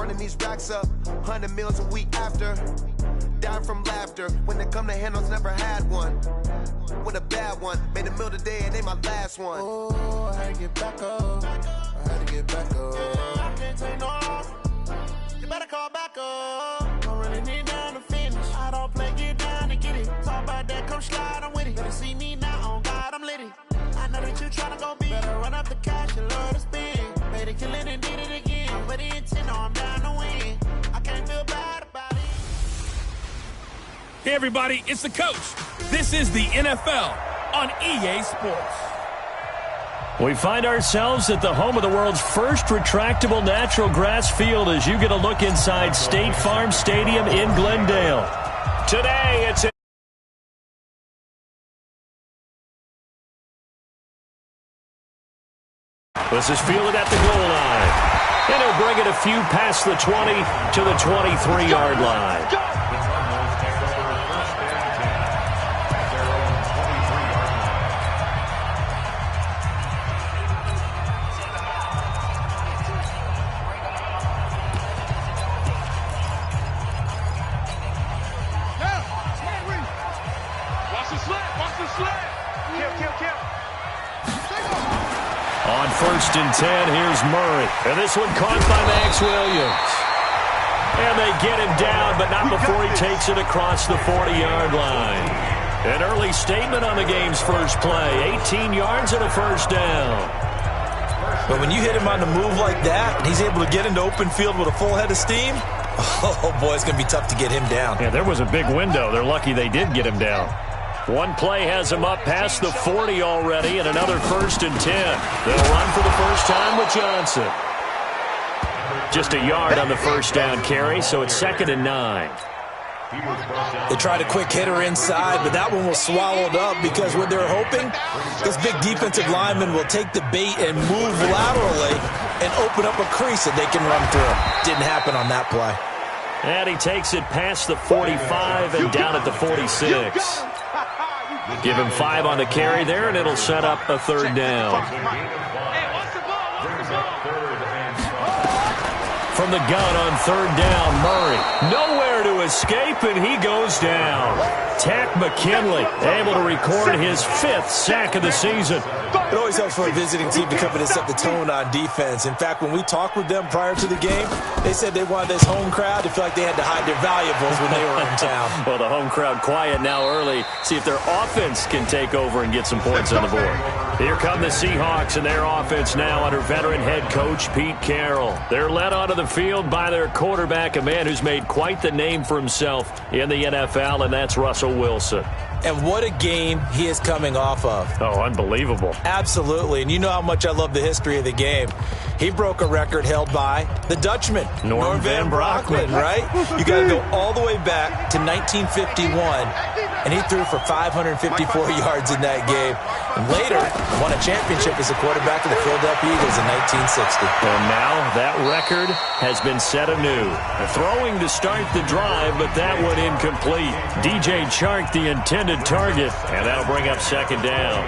Running these racks up, 100 meals a week after. Dying from laughter. When they come to handles, never had one. With a bad one. Made a meal today and they my last one. Oh, I had to get back up. I had to get back up. I can't take no off. You better call back up. Don't really need down to finish. I don't play, get down to get it. Talk about that, come slide, I'm with it. Better see me now, on God, I'm litty. I know that you tryna go big. Better run up the cash, you love to spend. Made it, kill it, and did it again. I'm with the intent, no, I'm down to win. I can't feel bad about it. Hey, everybody, it's the coach. This is the NFL on EA Sports. We find ourselves at the home of the world's first retractable natural grass field as you get a look inside State Farm Stadium in Glendale. Today, it's This is fielded at the goal line. And he'll bring it a few past the 20 to the 23-yard line. On 1st and 10, here's Murray. And this one caught by Max Williams. And they get him down, but not before he takes it across the 40-yard line. An early statement on the game's first play. 18 yards and a first down. But when you hit him on the move like that, and he's able to get into open field with a full head of steam, oh, boy, it's going to be tough to get him down. Yeah, there was a big window. They're lucky they did get him down. One play has him up past the 40 already, and another 1st and 10. They'll run for the first time with Johnson. Just a yard on the first down carry, so it's 2nd and 9. They tried a quick hitter inside, but that one was swallowed up because what they're hoping, this big defensive lineman will take the bait and move laterally and open up a crease that they can run through. Didn't happen on that play. And he takes it past the 45 and down at the 46. Give him 5 on the carry there, and it'll set up a 3rd down. From the gun on 3rd down, Murray. Nowhere to escape, and he goes down. Tack McKinley able to record his 5th sack of the season. It always helps for a visiting team to come in and set the tone on defense. In fact, when we talked with them prior to the game, they said they wanted this home crowd to feel like they had to hide their valuables when they were in town. Well, the home crowd quiet now early. See if their offense can take over and get some points on the board. Here come the Seahawks and their offense now under veteran head coach Pete Carroll. They're led onto the field by their quarterback, a man who's made quite the name for himself in the NFL, and that's Russell Wilson. And what a game he is coming off of. Oh, unbelievable. Absolutely. And you know how much I love the history of the game. He broke a record held by the Dutchman, Norm Van Brocklin, right? You got to go all the way back to 1951, and he threw for 554 yards in that game. And later, won a championship as a quarterback of the Philadelphia Eagles in 1960. And now that record has been set anew. Throwing to start the drive, but that one incomplete. DJ Chark, the intended target, and that'll bring up 2nd down.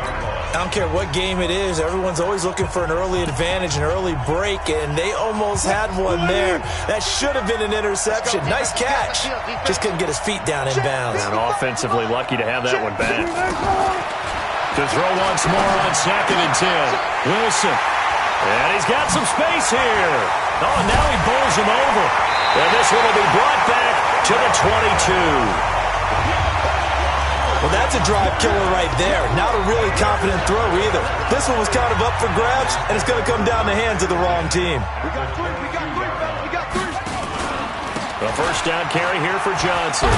I don't care what game it is. Everyone's always looking for an early advantage, an early break, and they almost had one there. That should have been an interception. Nice catch. Just couldn't get his feet down in bounds. And offensively lucky to have that one back. To throw once more on 2nd and 10. Wilson. And he's got some space here. Oh, and now he bowls him over. And this one will be brought back to the 22. Well, that's a drive killer right there. Not a really confident throw either. This one was kind of up for grabs, and it's going to come down the hands of the wrong team. We got three. The first down carry here for Johnson.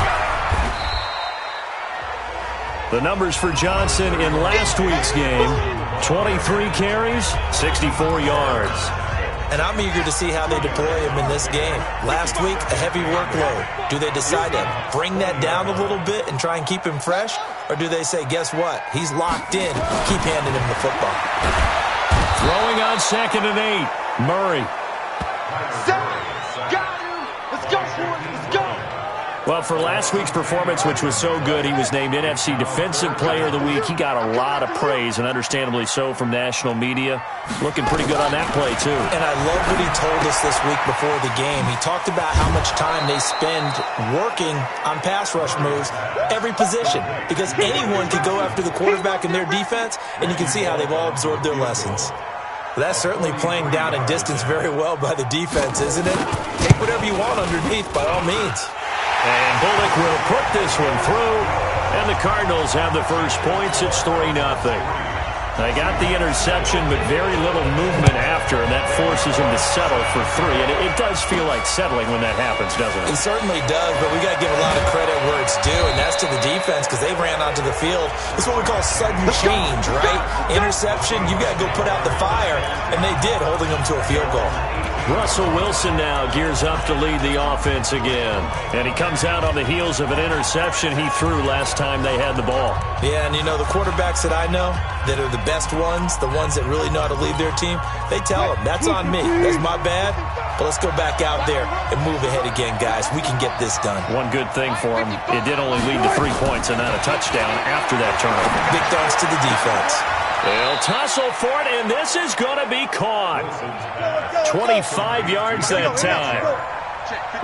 The numbers for Johnson in last week's game, 23 carries, 64 yards. And I'm eager to see how they deploy him in this game. Last week, a heavy workload. Do they decide to bring that down a little bit and try and keep him fresh? Or do they say, guess what? He's locked in. Keep handing him the football. Throwing on 2nd and 8. Murray. Got him. Let's go for it. Let's go. Well, for last week's performance, which was so good, he was named NFC Defensive Player of the Week. He got a lot of praise, and understandably so, from national media. Looking pretty good on that play, too. And I love what he told us this week before the game. He talked about how much time they spend working on pass rush moves, every position, because anyone could go after the quarterback in their defense, and you can see how they've all absorbed their lessons. That's certainly playing down and distance very well by the defense, isn't it? Take whatever you want underneath, by all means. And Bullock will put this one through, and the Cardinals have the first points. It's 3-0. They got the interception, but very little movement after, and that forces him to settle for 3. And it does feel like settling when that happens, doesn't it? It certainly does, but we got to give a lot of credit where it's due, and that's to the defense because they ran onto the field. This is what we call sudden change, right? Interception, you got to go put out the fire, and they did, holding them to a field goal. Russell Wilson now gears up to lead the offense again. And he comes out on the heels of an interception he threw last time they had the ball. Yeah, and you know, the quarterbacks that I know that are the best ones, the ones that really know how to lead their team, they tell them, that's on me. That's my bad. But let's go back out there and move ahead again, guys. We can get this done. One good thing for him, it did only lead to 3 points and not a touchdown after that turnover. Big thanks to the defense. They'll tussle for it, and this is going to be caught. 25 yards that time.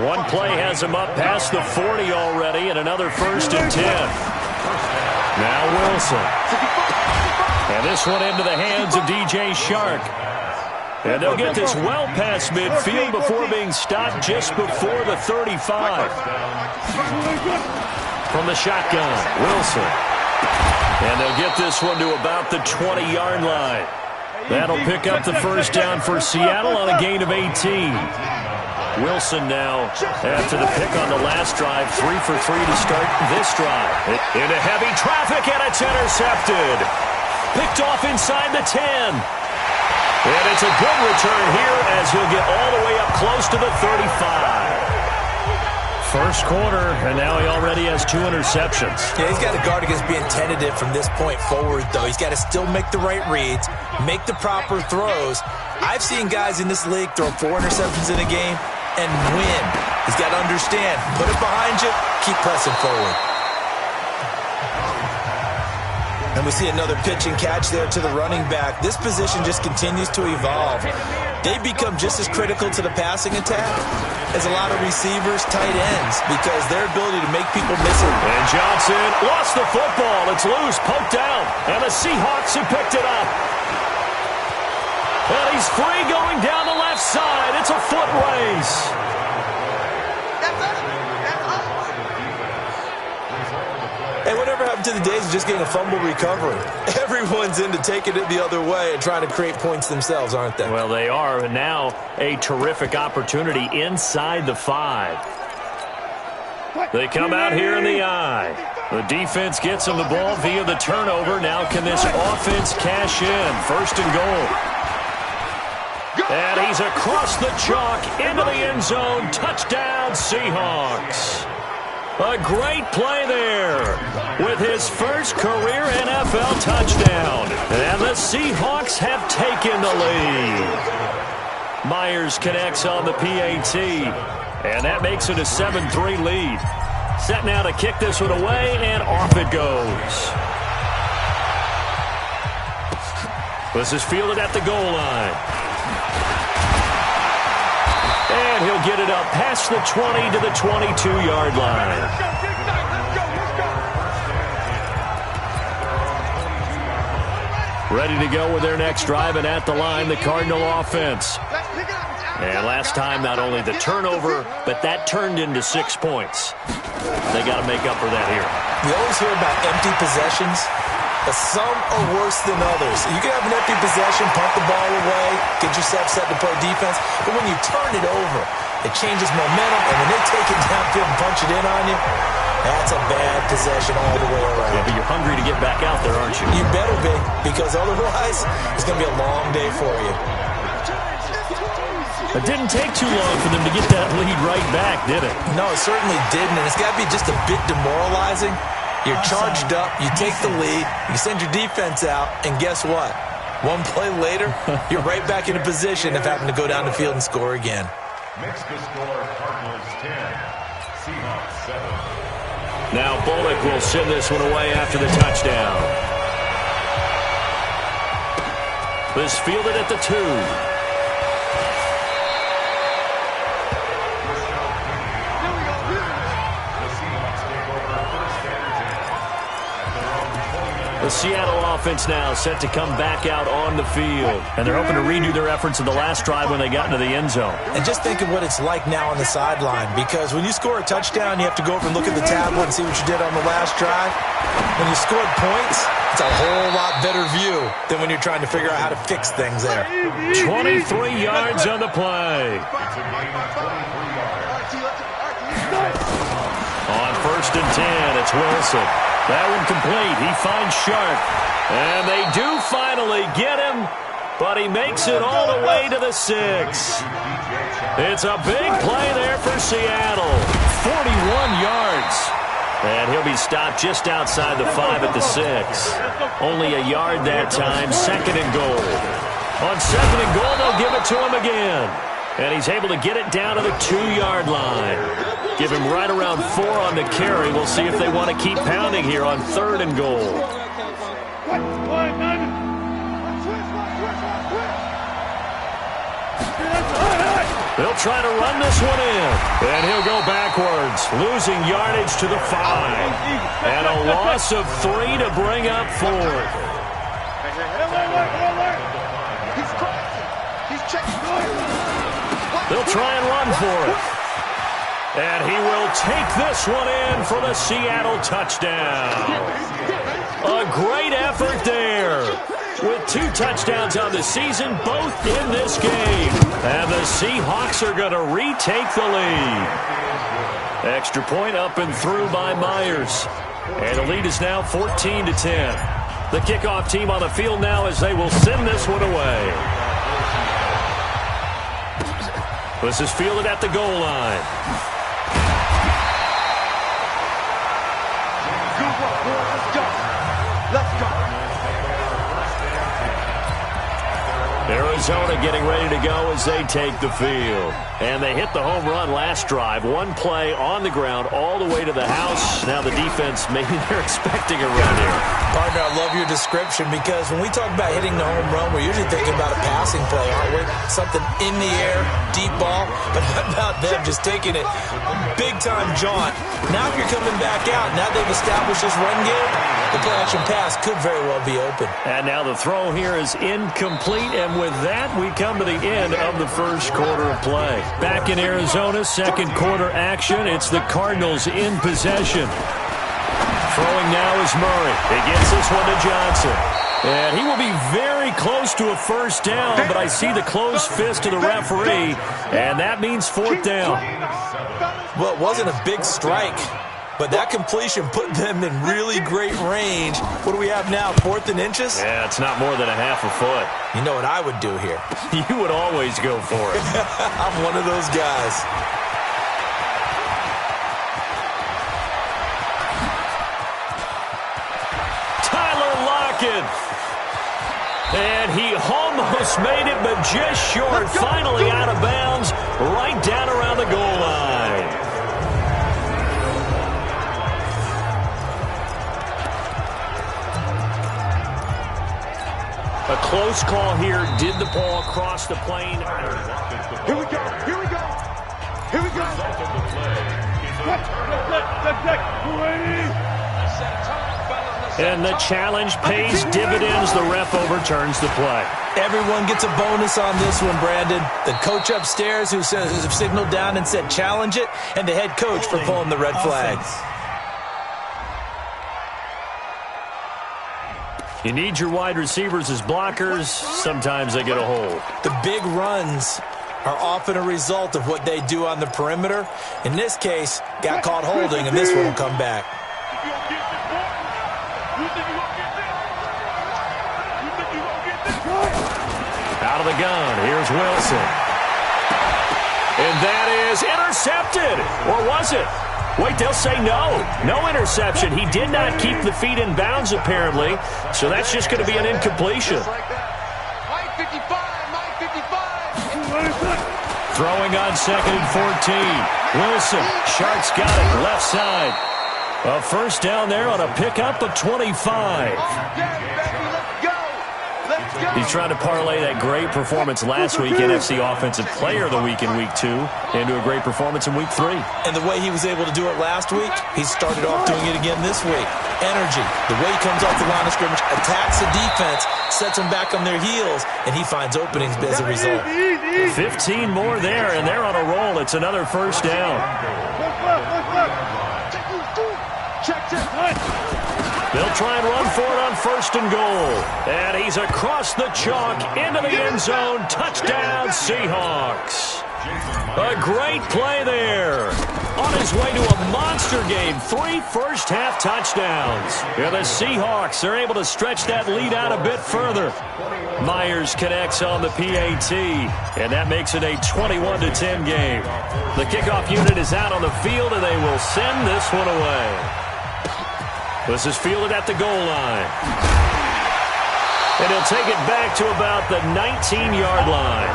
One play has him up past the 40 already, and another 1st and 10. Now Wilson. And this one into the hands of DJ Shark. And they'll get this well past midfield before being stopped just before the 35. From the shotgun, Wilson. And they'll get this one to about the 20-yard line. That'll pick up the first down for Seattle on a gain of 18. Wilson now, after the pick on the last drive, 3 for 3 to start this drive. Into heavy traffic, and it's intercepted. Picked off inside the 10. And it's a good return here as he'll get all the way up close to the 35. First quarter, and now he already has 2 interceptions. Yeah, he's got to guard against being tentative from this point forward, though. He's got to still make the right reads, make the proper throws. I've seen guys in this league throw 4 interceptions in a game and win. He's got to understand, put it behind you, keep pressing forward. And we see another pitch and catch there to the running back. This position just continues to evolve. They become just as critical to the passing attack as a lot of receivers, tight ends, because their ability to make people miss it. And Johnson lost the football. It's loose, poked down, and the Seahawks have picked it up. And he's free going down the left side. It's a foot race. Hey, whatever happened to the days of just getting a fumble recovery? Everyone's into taking it the other way and trying to create points themselves, aren't they? Well, they are, and now a terrific opportunity inside the 5. They come out here in the eye. The defense gets them the ball via the turnover. Now can this offense cash in? 1st and goal. And he's across the chalk into the end zone. Touchdown, Seahawks. A great play there with his first career NFL touchdown. And the Seahawks have taken the lead. Myers connects on the PAT. And that makes it a 7-3 lead. Set now to kick this one away, and off it goes. This is fielded at the goal line. And he'll get it up past the 20 to the 22-yard line. Ready to go with their next drive, and at the line, the Cardinal offense. And last time, not only the turnover, but that turned into 6 points. They got to make up for that here. We always hear about empty possessions. But some are worse than others. You can have an empty possession, punt the ball away, get yourself set to play defense. But when you turn it over, it changes momentum. And when they take it downfield and punch it in on you, that's a bad possession all the way around. Yeah, but you're hungry to get back out there, aren't you? You better be, because otherwise it's going to be a long day for you. It didn't take too long for them to get that lead right back, did it? No, it certainly didn't. And it's got to be just a bit demoralizing. You're charged up, you take the lead, you send your defense out, and guess what? One play later, you're right back in a position of having to go down the field and score again. Makes the score Cardinals 10, Now Bullock will send this one away after the touchdown. This fielded at the 2. The Seattle offense now set to come back out on the field. And they're hoping to redo their efforts in the last drive when they got into the end zone. And just think of what it's like now on the sideline, because when you score a touchdown, you have to go over and look at the tablet and see what you did on the last drive. When you scored points, it's a whole lot better view than when you're trying to figure out how to fix things there. 23 yards on the play. On 1st and 10, it's Wilson. That one complete. He finds Sharp. And they do finally get him, but he makes it all the way to the 6. It's a big play there for Seattle. 41 yards. And he'll be stopped just outside the 5 at the 6. Only a yard that time. 2nd and goal. On 2nd and goal, they'll give it to him again. And he's able to get it down to the 2-yard line. Give him right around 4 on the carry. We'll see if they want to keep pounding here on 3rd and goal. They'll try to run this one in. And he'll go backwards, losing yardage to the 5. And a loss of 3 to bring up 4th. They'll try and run for it. And he will take this one in for the Seattle touchdown. A great effort there. With 2 touchdowns on the season, both in this game. And the Seahawks are going to retake the lead. Extra point up and through by Myers. And the lead is now 14-10. The kickoff team on the field now as they will send this one away. This is fielded at the goal line. Let's go. Arizona getting ready to go as they take the field. And they hit the home run last drive. 1 play on the ground all the way to the house. Now the defense, maybe they're expecting a run here. Partner, I love your description, because when we talk about hitting the home run, we're usually thinking about a passing play, aren't we? Something in the air, deep ball. But how about them just taking it big-time jaunt? Now if you're coming back out, now they've established this run game, the play-action pass could very well be open. And now the throw here is incomplete. And with that, we come to the end of the first quarter of play. Back in Arizona, second quarter action. It's the Cardinals in possession. Throwing now is Murray. He gets this one to Johnson. And he will be very close to a first down, but I see the closed fist of the referee, and that means 4th down. Well, it wasn't a big strike, but that completion put them in really great range. What do we have now, 4th and inches? Yeah, it's not more than a half a foot. You know what I would do here? You would always go for it. I'm one of those guys. And he almost made it, but just short. Finally out of bounds, right down around the goal line. A close call here. Did the ball cross the plane? Here we go. Here we go. Here we go. And the challenge pays dividends. The ref overturns the play. Everyone gets a bonus on this one, Brandon. The coach upstairs who signaled down and said challenge it, and the head coach for pulling the red flag. You need your wide receivers as blockers. Sometimes they get a hold. The big runs are often a result of what they do on the perimeter. In this case, got caught holding, and this one will come back. Out of the gun, here's Wilson. And that is intercepted. Or was it? Wait, they'll say no. No interception. He did not keep the feet in bounds, apparently. So that's just going to be an incompletion. Throwing on 2nd and 14. Wilson, Sharks got it, left side. A first down there on a pickup of 25. He's trying to parlay that great performance last week, NFC Offensive Player of the Week in Week 2, into a great performance in Week 3. And the way he was able to do it last week, he started off doing it again this week. Energy, the way he comes off the line of scrimmage, attacks the defense, sets them back on their heels, and he finds openings as a result. 15 more there, and they're on a roll. It's another first down. They'll try and run for it on 1st and goal. And he's across the chalk into the end zone. Touchdown, Seahawks. A great play there. On his way to a monster game. 3 first-half touchdowns. And the Seahawks are able to stretch that lead out a bit further. Myers connects on the PAT, and that makes it a 21-10 game. The kickoff unit is out on the field, and they will send this one away. This is fielded at the goal line. And he'll take it back to about the 19-yard line.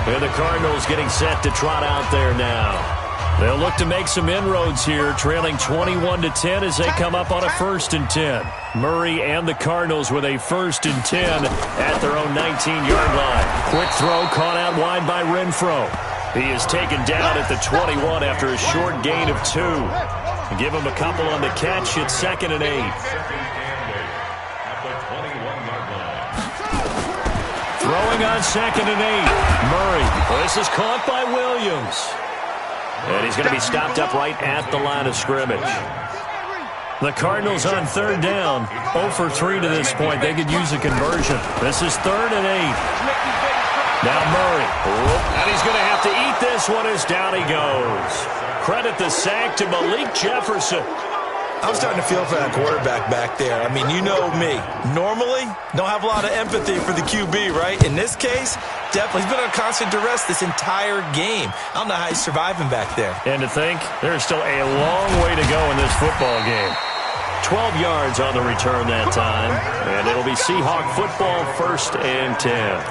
And the Cardinals getting set to trot out there now. They'll look to make some inroads here, trailing 21-10 as they come up on a 1st and 10. Murray and the Cardinals with a 1st and 10 at their own 19-yard line. Quick throw caught out wide by Renfro. He is taken down at the 21 after a short gain of 2. Give him a couple on the catch. It's 2nd and 8. Throwing on 2nd and 8. Murray. This is caught by Williams. And he's going to be stopped up right at the line of scrimmage. The Cardinals on 3rd down. 0 for 3 to this point. They could use a conversion. This is 3rd and 8. Now Murray. And he's going to have to eat this one as down he goes. Credit the sack to Malik Jefferson. I'm starting to feel for that quarterback back there. I mean, you know me. Normally, don't have a lot of empathy for the QB, right? In this case, definitely. He's been under constant duress this entire game. I don't know how he's surviving back there. And to think, there's still a long way to go in this football game. 12 yards on the return that time. And it'll be Seahawk football, 1st and 10.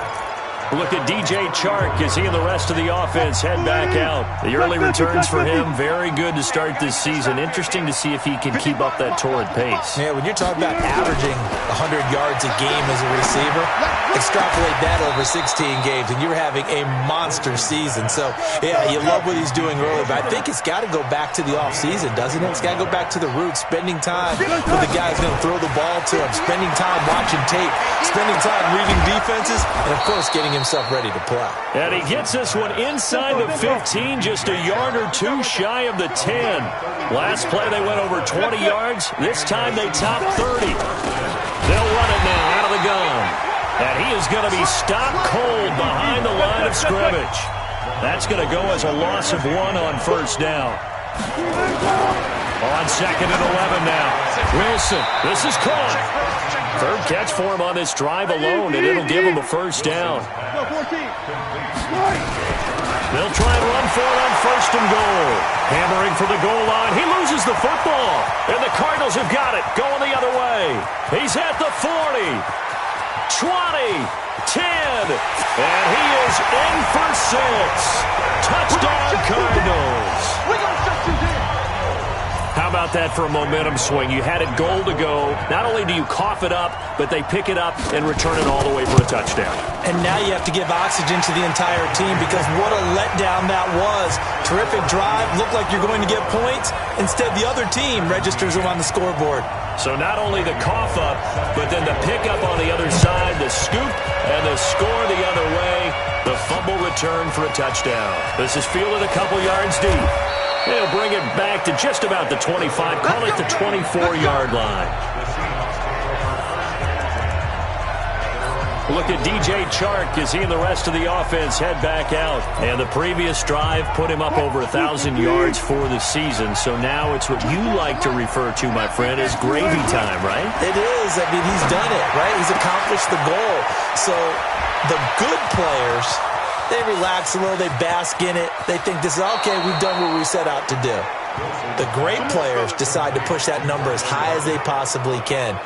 Look at DJ Chark as he and the rest of the offense head back out. The early returns for him, very good to start this season. Interesting to see if he can keep up that torrid pace. Yeah, when you're talking about averaging 100 yards a game as a receiver, extrapolate that over 16 games, and you're having a monster season. So, yeah, you love what he's doing early, but I think it's got to go back to the offseason, doesn't it? It's got to go back to the roots, spending time with the guys going to throw the ball to him, spending time watching tape, spending time reading defenses, and, of course, getting himself ready to play. And he gets this one inside the 15, just a yard or 2 shy of the 10. Last play they went over 20 yards. This time they top 30. They'll run it now out of the gun. And he is going to be stopped cold behind the line of scrimmage. That's going to go as a loss of 1 on 1st down. On 2nd and 11 now. Wilson, this is caught. 3rd catch for him on this drive alone, and it'll give him a 1st down. They'll try and run for it on 1st and goal. Hammering for the goal line. He loses the football, and the Cardinals have got it. Going the other way. He's at the 40, 20, 10, and he is in for 6. Touchdown, Cardinals. How about that for a momentum swing? You had it goal to go. Not only do you cough it up, but they pick it up and return it all the way for a touchdown. And now you have to give oxygen to the entire team because what a letdown that was. Terrific drive. Looked like you're going to get points. Instead, the other team registers them on the scoreboard. So not only the cough up, but then the pickup on the other side, the scoop, and the score the other way. The fumble return for a touchdown. This is fielded a couple yards deep. They'll bring it back to just about the 25, call it the 24-yard line. Look at DJ Chark as he and the rest of the offense head back out. And the previous drive put him up over 1,000 yards for the season. So now it's what you like to refer to, my friend, as gravy time, right? It is. I mean, he's done it, right? He's accomplished the goal. So the good players, they relax a little, they bask in it. They think this is, okay, we've done what we set out to do. The great players decide to push that number as high as they possibly can.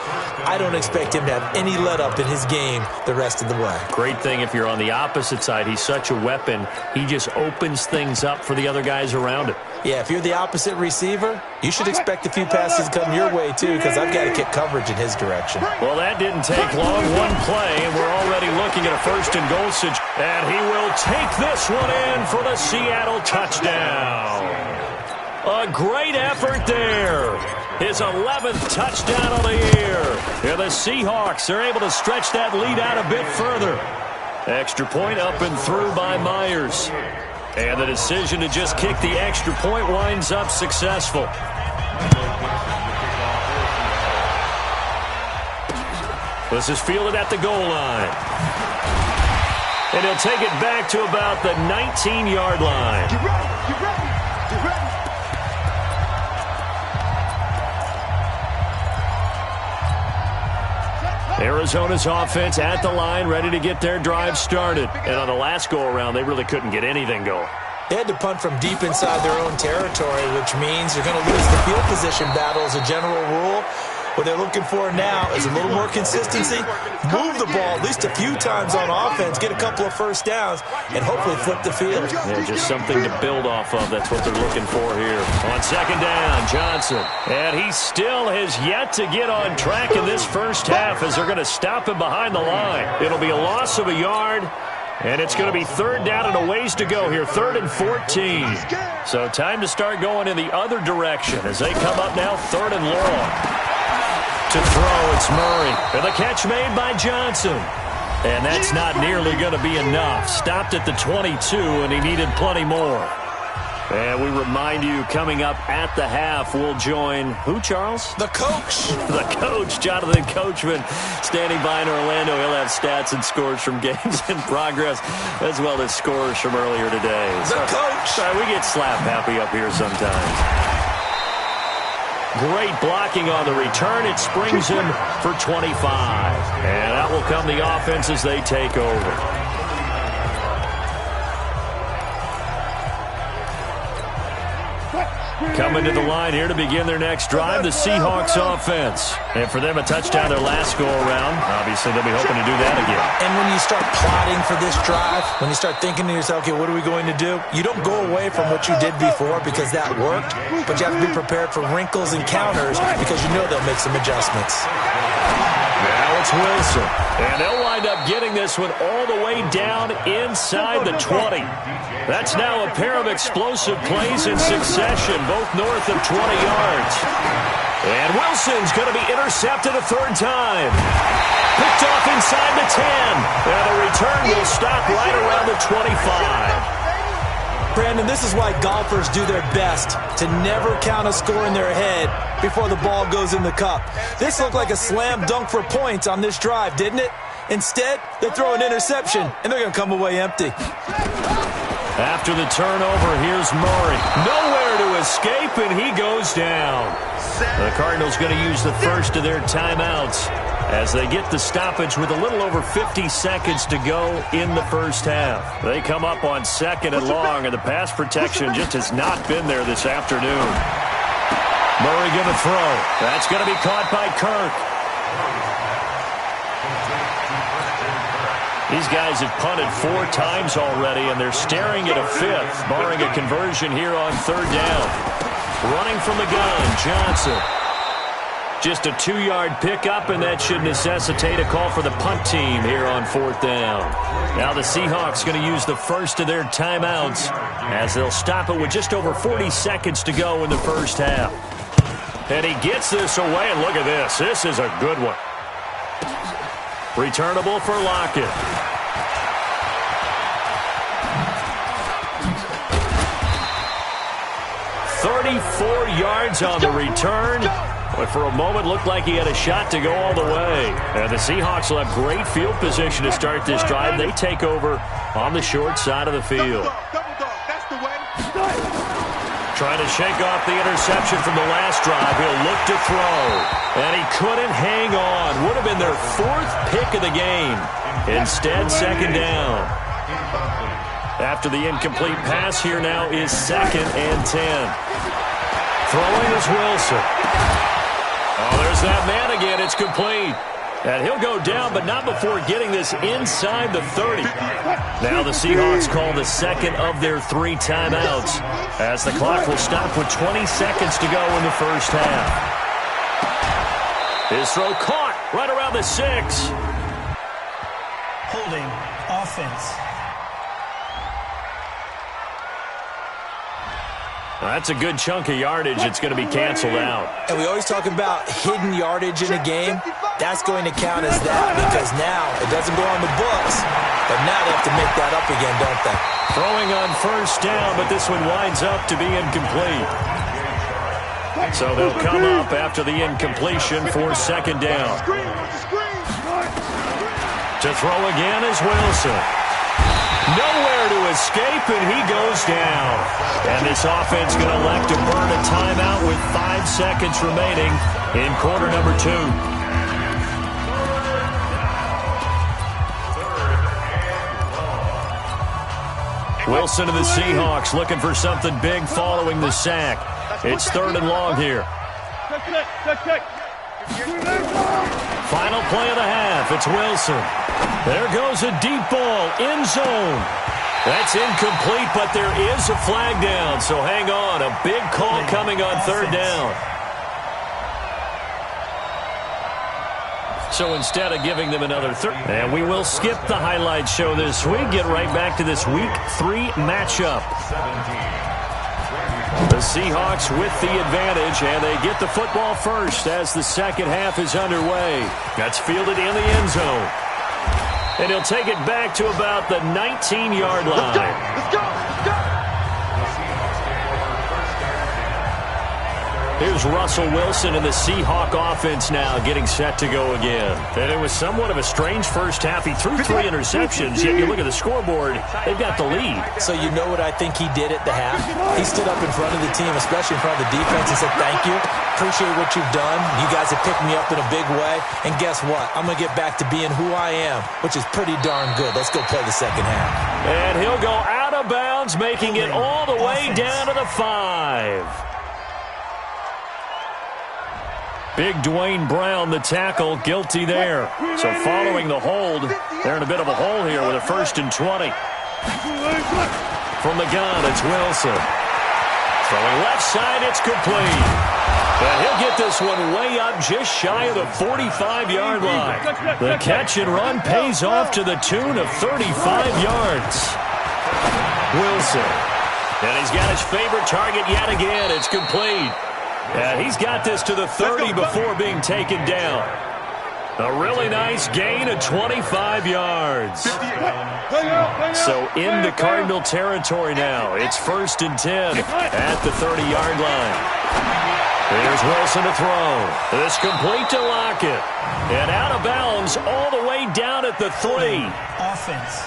I don't expect him to have any let-up in his game the rest of the way. Great thing if you're on the opposite side. He's such a weapon. He just opens things up for the other guys around him. Yeah, if you're the opposite receiver, you should expect a few passes to come your way, too, because I've got to kick coverage in his direction. Well, that didn't take long. One play, and we're already looking at a first and goal situation. And he will take this one in for the Seattle touchdown. A great effort there. His 11th touchdown of the year. And the Seahawks are able to stretch that lead out a bit further. Extra point up and through by Myers. And the decision to just kick the extra point winds up successful. This is fielded at the goal line. And he'll take it back to about the 19-yard line. You ready? You ready? You ready? Arizona's offense at the line, ready to get their drive started. And on the last go-around, they really couldn't get anything going. They had to punt from deep inside their own territory, which means you're going to lose the field position battle as a general rule. What they're looking for now is a little more consistency, move the ball at least a few times on offense, get a couple of first downs, and hopefully flip the field. Yeah, just something to build off of. That's what they're looking for here. On second down, Johnson. And he still has yet to get on track in this first half as they're going to stop him behind the line. It'll be a loss of a yard, and it's going to be third down and a ways to go here, 3rd and 14. So time to start going in the other direction as they come up now, 3rd and long. To throw, it's Murray. And the catch made by Johnson. And that's not nearly going to be enough. Stopped at the 22, and he needed plenty more. And we remind you, coming up at the half, we'll join who, Charles? The coach. The coach, Jonathan Coachman, standing by in Orlando. He'll have stats and scores from games in progress, as well as scores from earlier today. The coach. Sorry, we get slap happy up here sometimes. Great blocking on the return. It springs him for 25. And that will come the offense as they take over. Coming to the line here to begin their next drive, the Seahawks offense. And for them, a touchdown their last go-around. Obviously, they'll be hoping to do that again. And when you start plotting for this drive, when you start thinking to yourself, okay, what are we going to do? You don't go away from what you did before because that worked, but you have to be prepared for wrinkles and counters because you know they'll make some adjustments. Now it's Wilson. And they'll wind up getting this one all the way down inside the 20. That's now a pair of explosive plays in succession, both north of 20 yards. And Wilson's going to be intercepted a third time. Picked off inside the 10. And the return will stop right around the 25. Brandon, this is why golfers do their best to never count a score in their head before the ball goes in the cup. This looked like a slam dunk for points on this drive, didn't it? Instead, they throw an interception, and they're going to come away empty. After the turnover, here's Murray. Nowhere to escape, and he goes down. The Cardinals going to use the first of their timeouts as they get the stoppage with a little over 50 seconds to go in the first half. They come up on 2nd and long, and the pass protection just has not been there this afternoon. Murray going to throw. That's going to be caught by Kirk. These guys have punted 4 times already, and they're staring at a 5th, barring a conversion here on 3rd down. Running from the gun, Johnson. Just a 2-yard pickup, and that should necessitate a call for the punt team here on 4th down. Now the Seahawks going to use the first of their timeouts as they'll stop it with just over 40 seconds to go in the first half. And he gets this away, and look at this. This is a good one. Returnable for Lockett. "34 yards on the return. But for a moment, looked like he had a shot to go all the way. And the Seahawks will have great field position to start this drive. They take over on the short side of the field. Trying to shake off the interception from the last drive. He'll look to throw. And he couldn't hang on. Would have been their 4th pick of the game. Instead, 2nd down. After the incomplete pass, here now is 2nd and 10. Throwing is Wilson. Oh, there's that man again. It's complete. And he'll go down, but not before getting this inside the 30. Now the Seahawks call the second of their 3 timeouts, as the clock will stop with 20 seconds to go in the first half. His throw caught right around the 6. Holding offense. That's a good chunk of yardage. It's going to be canceled out. And we always talk about hidden yardage in a game. That's going to count as that, because now it doesn't go on the books, but now they have to make that up again, don't they? Throwing on first down, but this one winds up to be incomplete. So they'll come up after the incompletion for second down. To throw again is Wilson. Nowhere to escape, and he goes down. And this offense going to elect to burn a timeout with 5 seconds remaining in quarter number 2. Wilson and the Seahawks looking for something big following the sack. It's 3rd and long here. Final play of the half. It's Wilson. There goes a deep ball. End zone. That's incomplete, but there is a flag down. So hang on. A big call coming on 3rd down. So instead of giving them another third, and we will skip the highlight show this week, get right back to this Week 3 matchup. The Seahawks with the advantage, and they get the football first as the second half is underway. That's fielded in the end zone. And he'll take it back to about the 19-yard line. Let's go! Let's go! Here's Russell Wilson and the Seahawk offense now getting set to go again. And it was somewhat of a strange first half. He threw 3 interceptions, yet you look at the scoreboard, they've got the lead. So you know what I think he did at the half? He stood up in front of the team, especially in front of the defense, and said, thank you. Appreciate what you've done. You guys have picked me up in a big way. And guess what? I'm going to get back to being who I am, which is pretty darn good. Let's go play the second half. And he'll go out of bounds, making it all the way down to the 5. Big Dwayne Brown, the tackle, guilty there. So following the hold, they're in a bit of a hole here with a 1st and 20. From the gun, it's Wilson. Throwing left side, it's complete. And he'll get this one way up just shy of the 45-yard line. The catch and run pays off to the tune of 35 yards. Wilson. And he's got his favorite target yet again. It's complete. And he's got this to the 30 before being taken down. A really nice gain of 25 yards. So into Cardinal territory now. It's 1st and 10 at the 30-yard line. Here's Wilson to throw. This complete to Lockett. And out of bounds all the way down at the 3. Offense.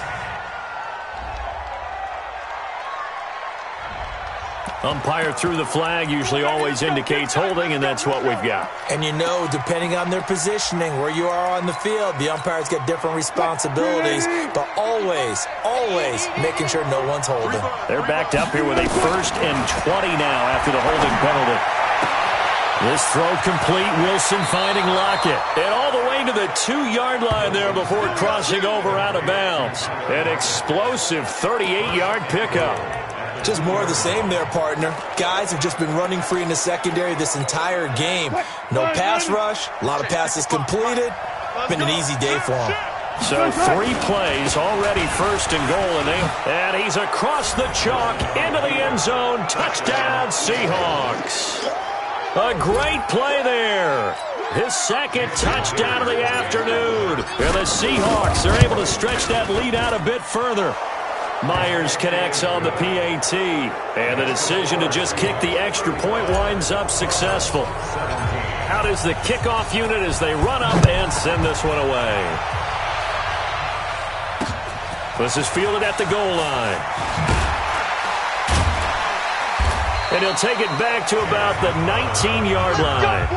Umpire threw the flag, usually always indicates holding, and that's what we've got. And you know, depending on their positioning, where you are on the field, the umpires get different responsibilities, but always making sure no one's holding. They're backed up here with a 1st and 20 now after the holding penalty. This throw complete, Wilson finding Lockett. And all the way to the 2-yard line there before crossing over out of bounds. An explosive 38-yard pickup. Just more of the same there, partner. Guys have just been running free in the secondary this entire game. No pass rush, a lot of passes completed. Been an easy day for them. So 3 plays, already 1st and goal, and he's across the chalk into the end zone. Touchdown, Seahawks. A great play there. His 2nd touchdown of the afternoon. And the Seahawks are able to stretch that lead out a bit further. Myers connects on the PAT, and the decision to just kick the extra point winds up successful. Out is the kickoff unit as they run up and send this one away. This is fielded at the goal line. And he'll take it back to about the 19-yard line.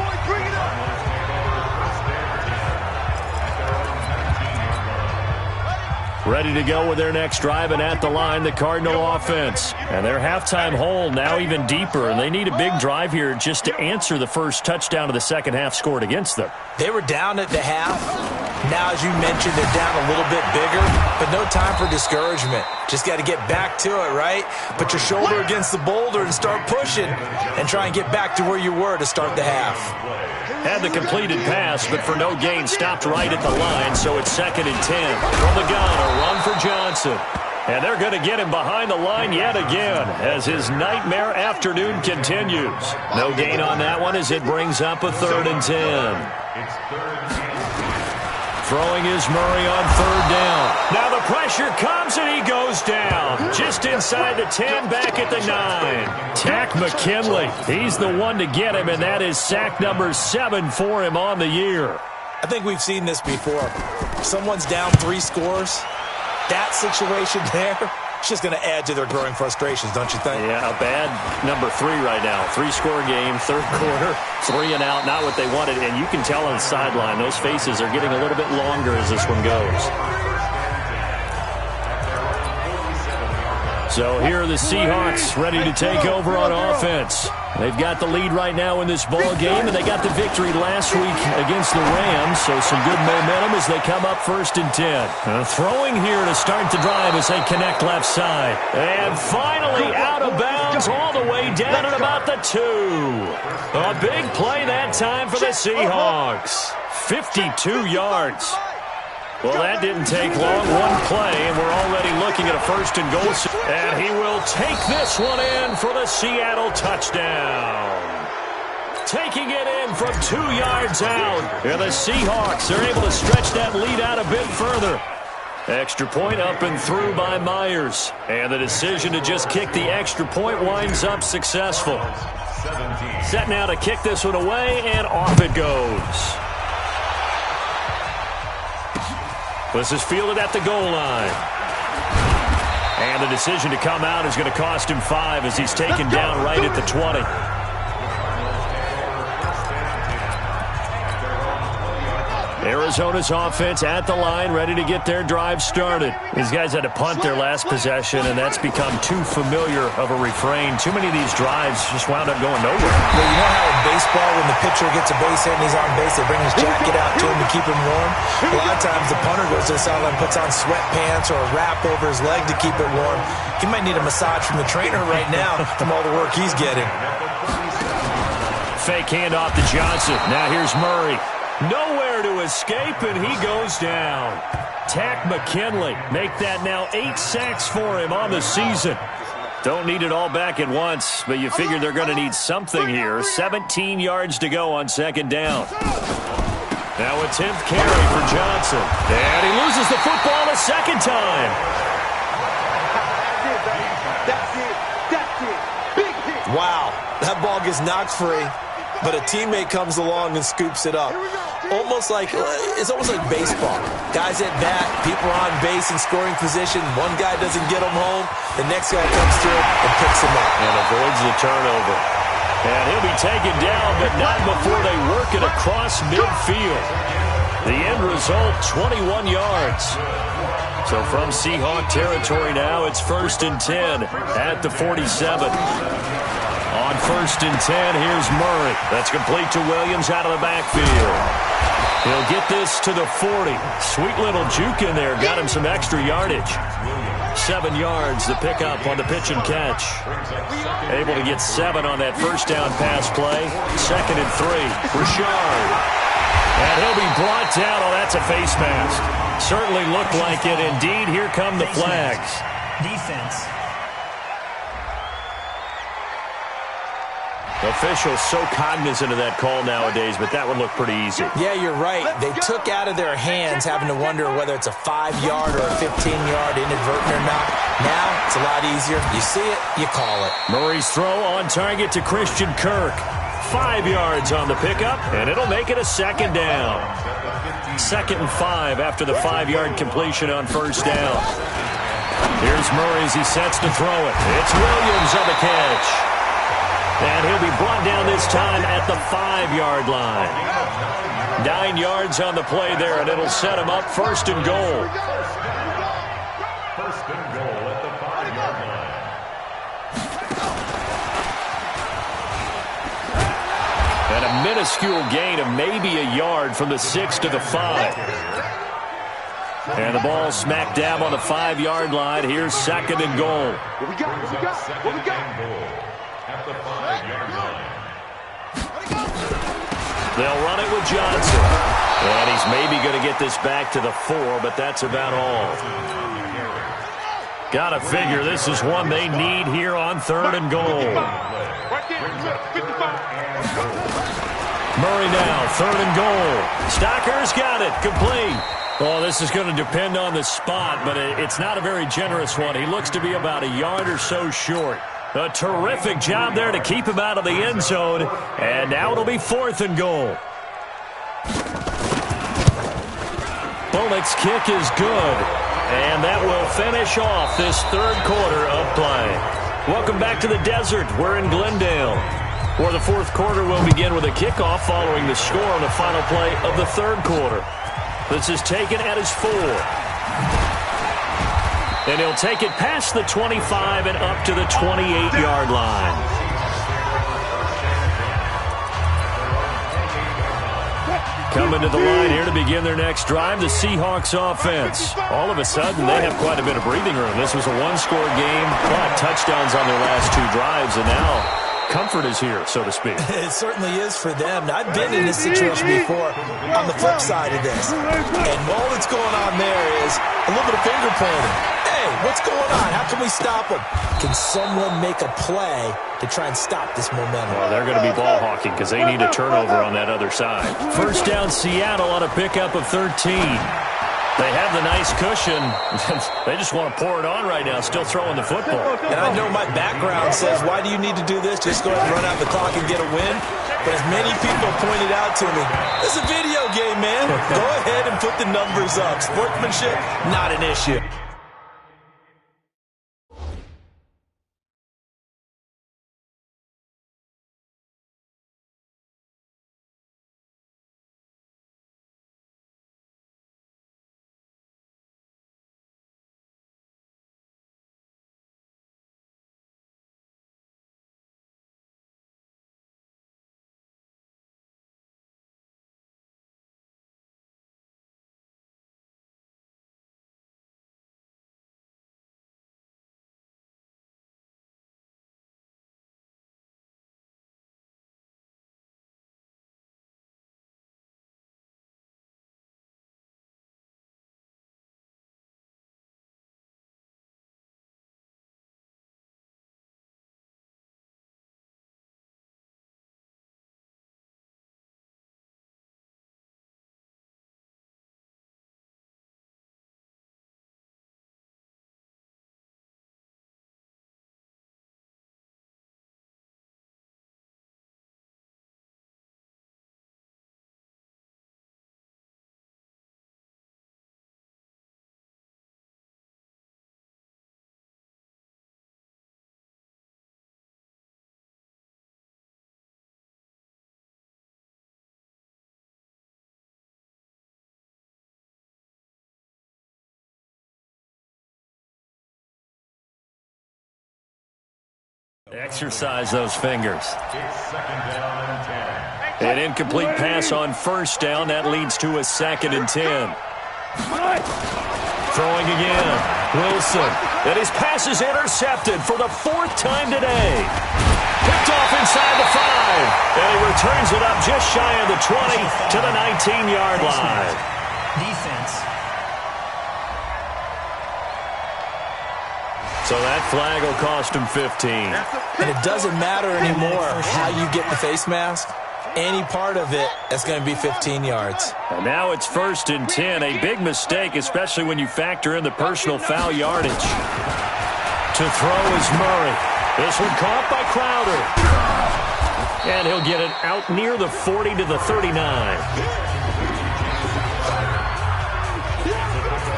ready to go with their next drive, and at the line, the Cardinal offense. And their halftime hole now even deeper, and they need a big drive here just to answer the first touchdown of the second half scored against them. They were down at the half. Now, as you mentioned, they're down a little bit bigger, but no time for discouragement. Just got to get back to it, right? Put your shoulder against the boulder and start pushing and try and get back to where you were to start the half. Had the completed pass, but for no gain, stopped right at the line, so it's 2nd and 10. From the gun, a run for Johnson. And they're going to get him behind the line yet again as his nightmare afternoon continues. No gain on that one as it brings up a 3rd and 10. Throwing is Murray on 3rd down. Now the pressure comes and he goes down. Just inside the 10, back at the 9. Tack McKinley. He's the one to get him, and that is sack number 7 for him on the year. I think we've seen this before. Someone's down 3 scores. That situation there, it's just going to add to their growing frustrations, don't you think? Yeah, a bad number 3 right now. 3-score game, 3rd quarter, 3 and out, not what they wanted. And you can tell on the sideline, those faces are getting a little bit longer as this one goes. So here are the Seahawks ready to take over on offense. They've got the lead right now in this ball game, and they got the victory last week against the Rams, so some good momentum as they come up 1st and 10. Throwing here to start the drive as they connect left side. And finally out of bounds all the way down at about the 2. A big play that time for the Seahawks. 52 yards. Well, that didn't take long. One play, and we're already looking at a 1st and goal. And he will take this one in for the Seattle touchdown. Taking it in from 2 yards out. And the Seahawks are able to stretch that lead out a bit further. Extra point up and through by Myers. And the decision to just kick the extra point winds up successful. Set now to kick this one away, and off it goes. This is fielded at the goal line. And the decision to come out is going to cost him 5 as he's taken down right at the 20. Arizona's offense at the line, ready to get their drive started. These guys had to punt their last possession, and that's become too familiar of a refrain. Too many of these drives just wound up going nowhere. Well, you know how in baseball, when the pitcher gets a base hit and he's on base, they bring his jacket out to him to keep him warm? A lot of times the punter goes to the sideline, puts on sweatpants or a wrap over his leg to keep it warm. He might need a massage from the trainer right now from all the work he's getting. Fake handoff to Johnson. Now here's Murray. Nowhere to escape, and he goes down. Tack McKinley make that now 8 sacks for him on the season. Don't need it all back at once, but you figure they're going to need something here. 17 yards to go on 2nd down. Now a 10th carry for Johnson. And he loses the football a 2nd time. Wow, that ball gets knocked free, but a teammate comes along and scoops it up. It's almost like baseball. Guys at bat, people are on base in scoring position. One guy doesn't get him home. The next guy comes through and picks him up. And avoids the turnover. And he'll be taken down, but not before they work it across midfield. The end result, 21 yards. So from Seahawk territory now, it's 1st and 10 at the 47. On 1st and 10, here's Murray. That's complete to Williams out of the backfield. He'll get this to the 40. Sweet little juke in there. Got him some extra yardage. 7 yards, the pickup on the pitch and catch. Able to get 7 on that 1st down pass play. 2nd and 3. Richard. And he'll be brought down. Oh, that's a face mask. Certainly looked like it. Indeed, here come the flags. Defense. Officials so cognizant of that call nowadays, but that one looked pretty easy. Yeah, you're right. They took out of their hands having to wonder whether it's a 5-yard or a 15-yard inadvertent or not. Now, it's a lot easier. You see it, you call it. Murray's throw on target to Christian Kirk. 5 yards on the pickup, and it'll make it a 2nd down. 2nd and 5 after the 5-yard completion on 1st down. Here's Murray as he sets to throw it. It's Williams on the catch. And he'll be brought down this time at the 5-yard line. 9 yards on the play there, and it'll set him up 1st and goal. First and goal at the 5-yard line. And a minuscule gain of maybe a yard from the 6 to the 5. And the ball smack dab on the 5-yard line. Here's second and goal. What we got? What we got? What we got? At the 5-yard line. They'll run it with Johnson. And he's maybe going to get this back to the 4, but that's about all. Got to figure this is one they need here on third and goal. Murray now, third and goal. Stocker's got it, complete. Oh, this is going to depend on the spot, but it's not a very generous one. He looks to be about a yard or so short. A terrific job there to keep him out of the end zone. And now it'll be fourth and goal. Bullock's kick is good. And that will finish off this third quarter of play. Welcome back to the desert. We're in Glendale, where the fourth quarter will begin with a kickoff following the score on the final play of the third quarter. This is taken at his 4. And he'll take it past the 25 and up to the 28-yard line. Coming to the line here to begin their next drive, the Seahawks offense. All of a sudden, they have quite a bit of breathing room. This was a one-score game, but touchdowns on their last 2 drives, and now comfort is here, so to speak. It certainly is for them. I've been in this situation before on the flip side of this. And all that's going on there is a little bit of finger pointing. Hey, what's going on? How can we stop them? Can someone make a play to try and stop this momentum? Well, they're going to be ball hawking because they need a turnover on that other side. First down, Seattle on a pickup of 13. They have the nice cushion. They just want to pour it on right now, still throwing the football. And I know my background says, why do you need to do this? Just go ahead and run out the clock and get a win. But as many people pointed out to me, this is a video game, man. Go ahead and put the numbers up. Sportsmanship, not an issue. Exercise those fingers. An incomplete pass on first down. That leads to a 2nd and 10. Throwing again. Wilson. And his pass is intercepted for the 4th time today. Picked off inside the 5. And he returns it up just shy of the 20 to the 19-yard line. Defense. So that flag will cost him 15. And it doesn't matter anymore how you get the face mask. Any part of it, that's going to be 15 yards. And now it's 1st and 10. A big mistake, especially when you factor in the personal foul yardage. To throw is Murray. This one caught by Crowder. And he'll get it out near the 40 to the 39.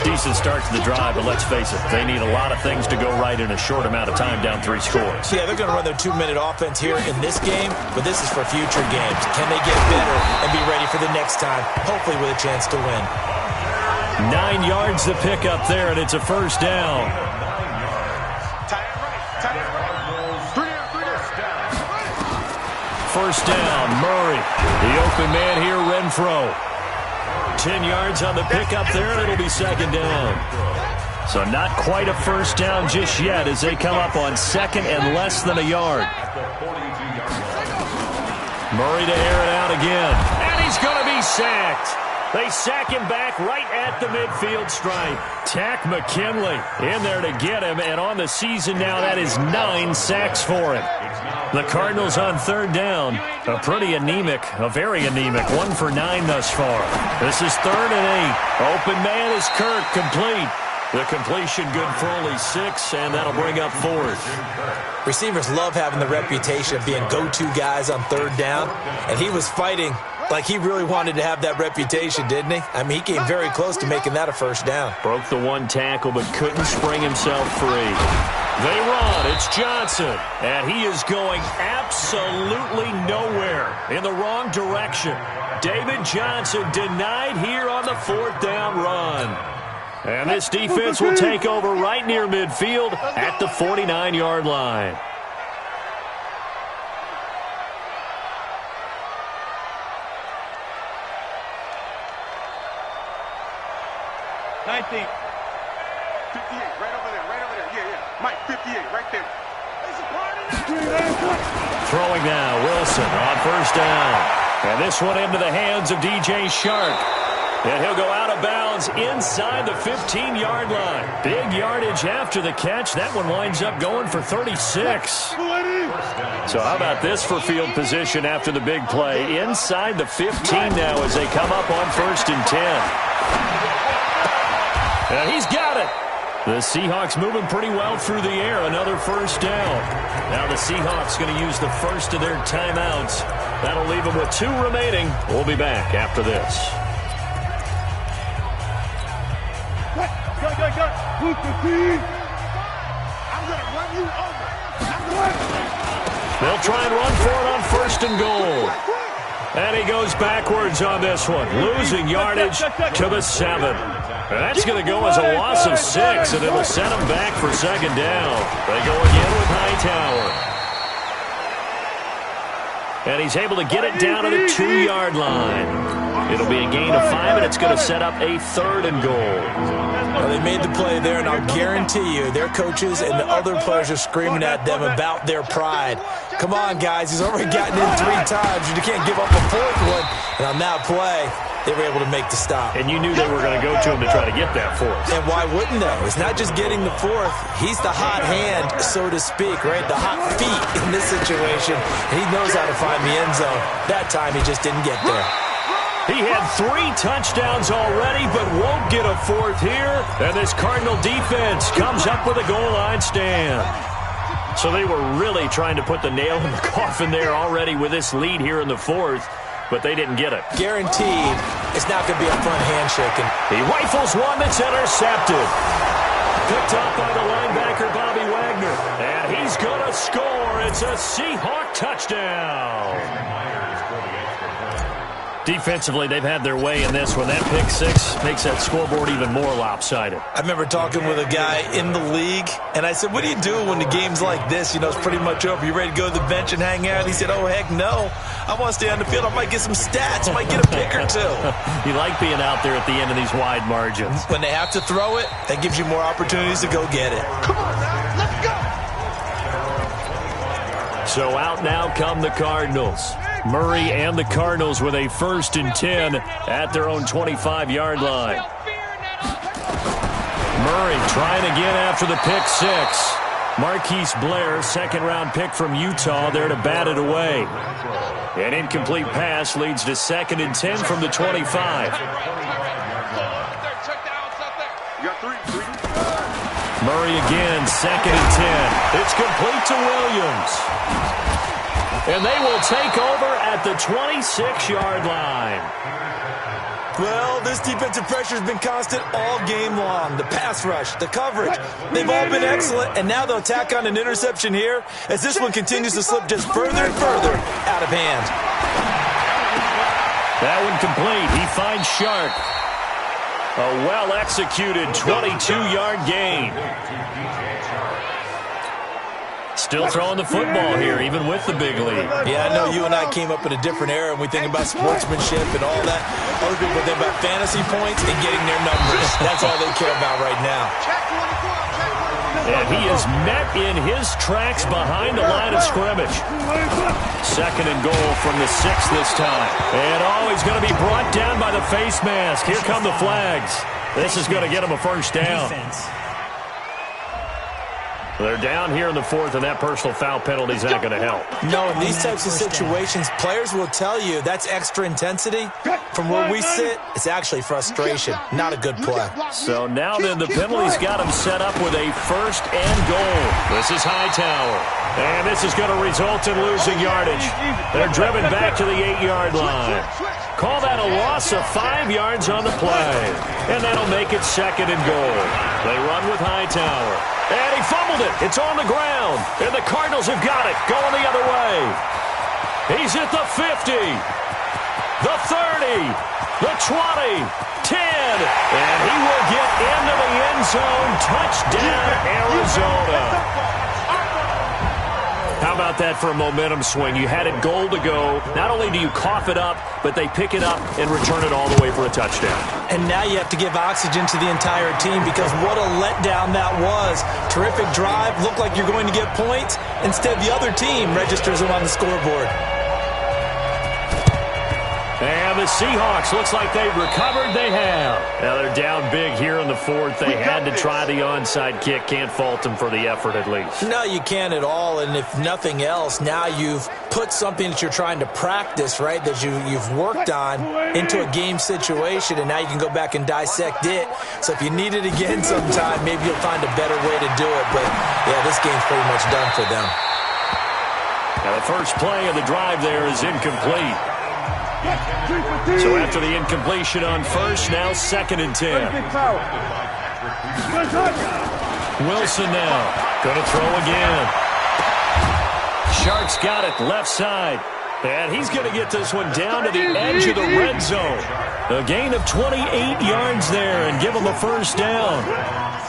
Decent start to the drive, but let's face it, they need a lot of things to go right in a short amount of time, down 3 scores. Yeah, they're going to run their 2-minute offense here in this game, but this is for future games. Can they get better and be ready for the next time, hopefully with a chance to win? 9 yards to pick up there, and it's a first down. First down, Murray. The open man here, Renfro. 10 yards on the pickup there, and it'll be second down. So not quite a first down just yet as they come up on second and less than a yard. Murray to air it out again. And he's going to be sacked. They sack him back right at the midfield stripe. Tack McKinley in there to get him, and on the season now, that is 9 sacks for him. The Cardinals on third down. A very anemic 1 for 9 thus far. This is 3rd and 8. Open man is Kirk, complete. The completion good for only 6, and that'll bring up 4th. Receivers love having the reputation of being go-to guys on third down, and he was fighting like he really wanted to have that reputation, didn't he? I mean, he came very close to making that a first down. Broke the 1 tackle, but couldn't spring himself free. They run. It's Johnson, and he is going absolutely nowhere in the wrong direction. David Johnson denied here on the 4th down run. And this defense will take over right near midfield at the 49-yard line. $19. 58, right over there. Yeah. Mike, 58, right there. Throwing now, Wilson on first down. And this one into the hands of DJ Shark. And he'll go out of bounds inside the 15-yard line. Big yardage after the catch. That one winds up going for 36. So how about this for field position after the big play? Inside the 15 now as they come up on 1st and 10. And he's got it. The Seahawks moving pretty well through the air. Another first down. Now the Seahawks going to use the first of their timeouts. That'll leave them with 2 remaining. We'll be back after this. Go. I'm going to run you over. They'll try and run for it on 1st and goal. And he goes backwards on this one, losing yardage to the 7. And that's going to go as a loss of 6, and it'll set him back for 2nd down. They go again with Hightower. And he's able to get it down to the 2-yard line. It'll be a gain of 5, and it's going to set up a 3rd and goal. Well, they made the play there, and I'll guarantee you their coaches and the other players are screaming at them about their pride. Come on, guys. He's already gotten in 3 times. You can't give up a 4th one. And on that play, they were able to make the stop. And you knew they were going to go to him to try to get that 4th. And why wouldn't they? It's not just getting the 4th. He's the hot hand, so to speak, right? The hot feet in this situation. And he knows how to find the end zone. That time, he just didn't get there. He had 3 touchdowns already, but won't get a 4th here. And this Cardinal defense comes up with a goal line stand. So they were really trying to put the nail in the coffin there already with this lead here in the 4th, but they didn't get it. Guaranteed, it's not going to be a fun handshake. He rifles one that's intercepted. Picked up by the linebacker, Bobby Wagner. And he's going to score. It's a Seahawk touchdown. Defensively, they've had their way in this one. That pick 6 makes that scoreboard even more lopsided. I remember talking with a guy in the league, and I said, what do you do when the game's like this? You know, it's pretty much over. You ready to go to the bench and hang out? He said, oh, heck no. I want to stay on the field. I might get some stats. I might get a pick or 2. You like being out there at the end of these wide margins. When they have to throw it, that gives you more opportunities to go get it. Come on now, let's go. So out now come the Cardinals. Murray and the Cardinals with a 1st and 10 at their own 25-yard line. Murray trying again after the pick 6. Marquise Blair, 2nd-round pick from Utah, there to bat it away. An incomplete pass leads to 2nd and 10 from the 25. Murray again, 2nd and 10. It's complete to Williams. And they will take over at the 26-yard line. Well, this defensive pressure has been constant all game long. The pass rush, the coverage, they've all been excellent. And now they'll tack on an interception here as this one continues to slip just further and further out of hand. That one complete. He finds Sharp. A well-executed 22-yard gain. Still throwing the football here, even with the big lead. Yeah, I know you and I came up in a different era, and we think about sportsmanship and all that. Other people think about fantasy points and getting their numbers. That's all they care about right now. And he is met in his tracks behind the line of scrimmage. 2nd and goal from the 6 this time. And, he's going to be brought down by the face mask. Here come the flags. This is going to get him a first down. Defense. They're down here in the 4th, and that personal foul penalty is not going to help. No, in these types of situations, players will tell you that's extra intensity. From where we sit, it's actually frustration. Not a good play. So now then, the penalty's got him set up with a 1st and goal. This is Hightower. And this is going to result in losing yardage. They're driven back to the 8-yard line. Call that a loss of 5 yards on the play. And that'll make it 2nd and goal. They run with Hightower. And he fumbled it. It's on the ground. And the Cardinals have got it. Going the other way. He's at the 50. The 30. The 20. 10. And he will get into the end zone. Touchdown, Arizona. How about that for a momentum swing? You had it goal to go. Not only do you cough it up, but they pick it up and return it all the way for a touchdown. And now you have to give oxygen to the entire team because what a letdown that was. Terrific drive. Looked like you're going to get points. Instead, the other team registers them on the scoreboard. And the Seahawks, looks like they've recovered. They have. Now they're down big here in the 4th. They had to try the onside kick. Can't fault them for the effort at least. No, you can't at all. And if nothing else, now you've put something that you're trying to practice, right, that you've worked on into a game situation, and now you can go back and dissect it. So if you need it again sometime, maybe you'll find a better way to do it. But, yeah, this game's pretty much done for them. Now the first play of the drive there is incomplete. So after the incompletion on 1st, now 2nd and 10. Wilson now. Going to throw again. Shark's got it left side. And he's going to get this one down to the edge of the red zone. A gain of 28 yards there and give him a first down.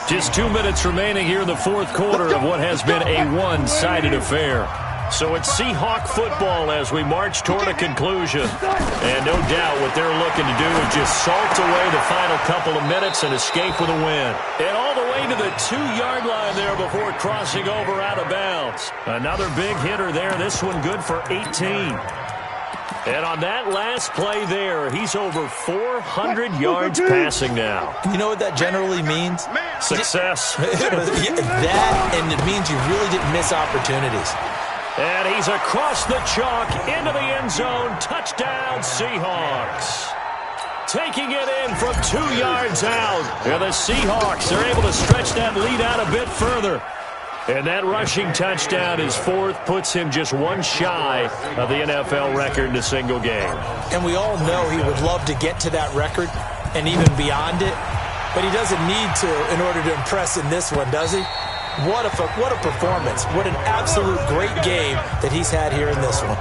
Just 2 minutes remaining here in the 4th quarter of what has been a one-sided affair. So it's Seahawk football as we march toward a conclusion. And no doubt what they're looking to do is just salt away the final couple of minutes and escape with a win. And all the way to the 2-yard line there before crossing over out of bounds. Another big hitter there. This one good for 18. And on that last play there, he's over 400 yards passing now. You know what that generally means? Success. That, and it means you really didn't miss opportunities. And he's across the chalk into the end zone. Touchdown, Seahawks. Taking it in from 2 yards out. And the Seahawks are able to stretch that lead out a bit further. And that rushing touchdown, his 4th, puts him just one shy of the NFL record in a single game. And we all know he would love to get to that record and even beyond it. But he doesn't need to in order to impress in this one, does he? What a performance. What an absolute great game that he's had here in this one.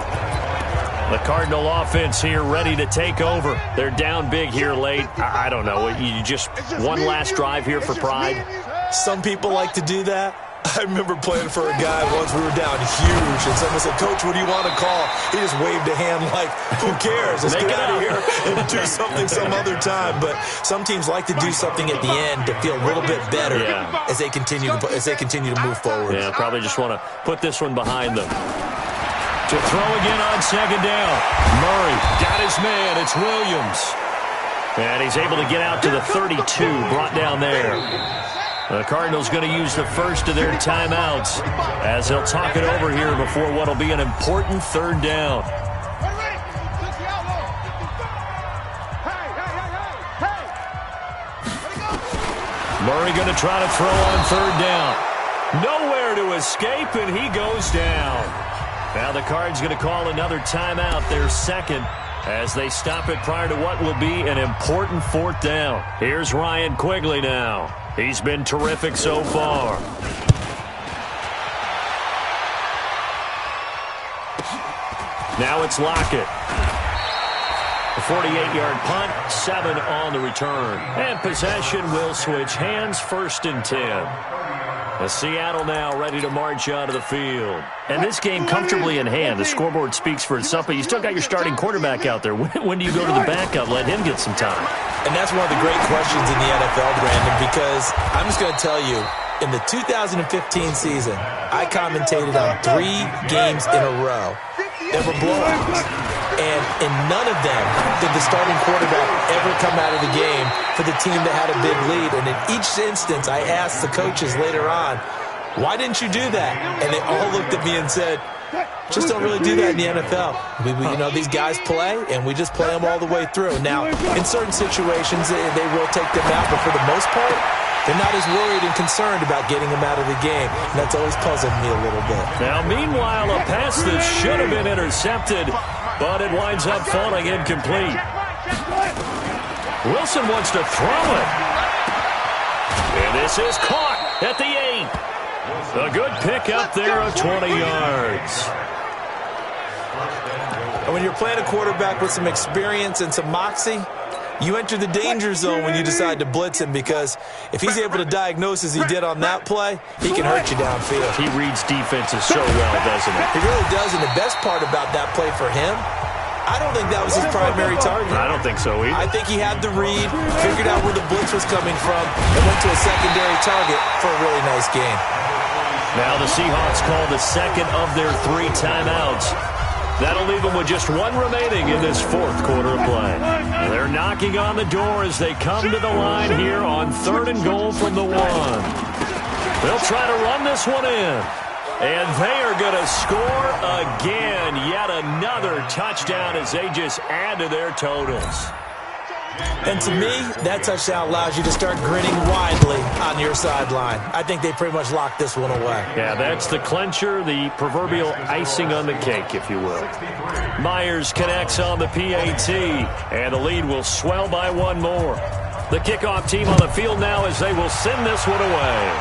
The Cardinal offense here ready to take over. They're down big here late. I don't know. You just one last drive here for pride? Some people like to do that. I remember playing for a guy once. We were down huge, and someone said, "Coach, what do you want to call?" He just waved a hand like, "Who cares? Let's get out of here and do something some other time." But some teams like to do something at the end to feel a little bit better as they continue to move forward. Yeah, probably just want to put this one behind them. To throw again on 2nd down. Murray got his man. It's Williams. And he's able to get out to the 32, brought down there. The Cardinals going to use the first of their timeouts as they'll talk it over here before what will be an important 3rd down. Murray going to try to throw on 3rd down. Nowhere to escape, and he goes down. Now the Cards going to call another timeout, their 2nd, as they stop it prior to what will be an important 4th down. Here's Ryan Quigley now. He's been terrific so far. Now it's Lockett. A 48-yard punt, 7 on the return. And possession will switch hands, 1st and 10. Seattle now ready to march out of the field. And this game comfortably in hand. The scoreboard speaks for itself, but you still got your starting quarterback out there. When do you go to the backup? Let him get some time. And that's one of the great questions in the NFL, Brandon, because I'm just going to tell you, in the 2015 season, I commentated on 3 games in a row that were blowouts. And in none of them did the starting quarterback ever come out of the game for the team that had a big lead. And in each instance, I asked the coaches later on, why didn't you do that? And they all looked at me and said, just don't really do that in the NFL. These guys play, and we just play them all the way through. Now, in certain situations, they will take them out, but for the most part, they're not as worried and concerned about getting them out of the game. And that's always puzzled me a little bit. Now, meanwhile, a pass that should have been intercepted, but it winds up falling incomplete. Wilson wants to throw it. And this is caught at the 8. A good pick up there of 20 yards. And when you're playing a quarterback with some experience and some moxie, you enter the danger zone when you decide to blitz him, because if he's able to diagnose as he did on that play, he can hurt you downfield. He reads defenses so well, doesn't he? He really does, and the best part about that play for him, I don't think that was his primary target. I don't think so either. I think he had the read, figured out where the blitz was coming from, and went to a secondary target for a really nice game. Now the Seahawks call the second of their 3 timeouts. That'll leave them with just 1 remaining in this 4th quarter of play. They're knocking on the door as they come to the line here on 3rd and goal from the 1. They'll try to run this one in. And they are going to score again. Yet another touchdown as they just add to their totals. And to me, that touchdown allows you to start grinning widely on your sideline. I think they pretty much locked this one away. Yeah, that's the clincher, the proverbial icing on the cake, if you will. Myers connects on the PAT, and the lead will swell by 1 more. The kickoff team on the field now as they will send this one away.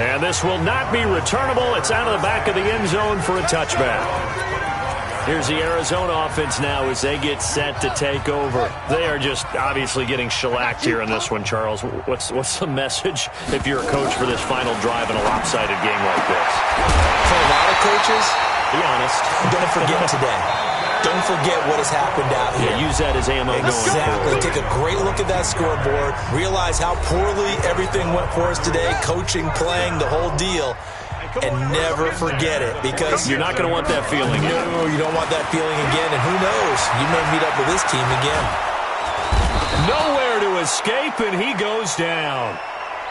And this will not be returnable. It's out of the back of the end zone for a touchback. Here's the Arizona offense now as they get set to take over. They are just obviously getting shellacked here in this one, Charles. What's the message if you're a coach for this final drive in a lopsided game like this? For a lot of coaches, be honest, don't forget today. Don't forget what has happened out here. Yeah, use that as ammo going forward. Exactly. Take a great look at that scoreboard. Realize how poorly everything went for us today. Coaching, playing, the whole deal. And never forget it, because you're not going to want that feeling. No, you don't want that feeling again. And who knows? You may meet up with this team again. Nowhere to escape, and he goes down.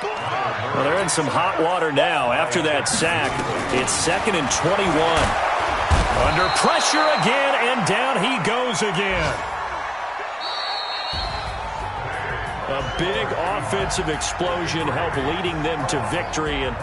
Well, they're in some hot water now. After that sack, it's 2nd and 21. Under pressure again, and down he goes again. A big offensive explosion helped leading them to victory. And